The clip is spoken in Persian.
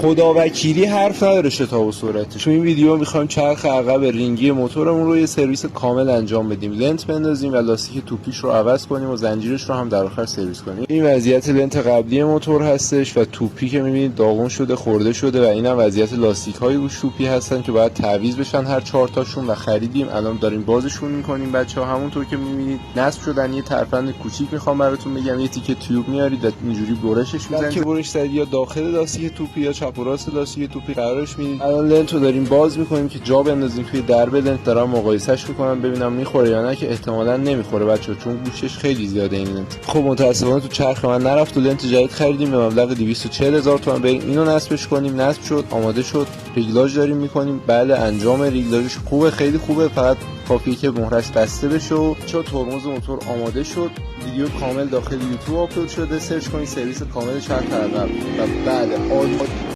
خداوکیلی حرف نداره شتاب و سرعتش. تو این ویدیو میخوایم چرخ عقب رینگی موتورمون رو یه سرویس کامل انجام بدیم، لنت بندازیم و لاستیک توپیش رو عوض کنیم و زنجیرش رو هم در آخر سرویس کنیم. این وضعیت لنت قبلی موتور هستش و توپی که میبینید داغون شده، خورده شده و اینم وضعیت لاستیک های روش توپی هستن که باید تعویض بشن هر 4 تاشون و خریدیم. الان داریم بازشون میکنیم بچه‌ها. همونطور که میبینید نصب شدن. یه ترفند کوچیک میخوام براتون بگم، یه تیکه تیوب میارید و اینجوری برشش میزنید که برش زدید یا داخل لاستیک توپی یا چپ و راست لاستیک توپی قرارش میدید. الان لنت رو داریم باز میکنیم که جا بندازیم توی درب لنت. دارم مقایسهش میکنم ببینم میخوره یا نه، که احتمالاً نمیخوره بچه‌ها چون گوشش خیلی زیاده این لنت. خب متأسفانه تو چرخ من نرفت و لنت جدید خریدیم به مبلغ 240,000 تومان. بریم اینو نصبش کنیم. نصب شد، آماده شد، ریگلاژ داریم میکنیم. بله انجام ریگلاژش خوبه، خیلی خوبه، فقط کافیه که مهرش بسته بشه و چون ترمز موتور آماده شد. ویدیو کامل داخل یوتیوب آپلود شده، سرچ کنید سرویس کامل چرخ عقب و بله عالی.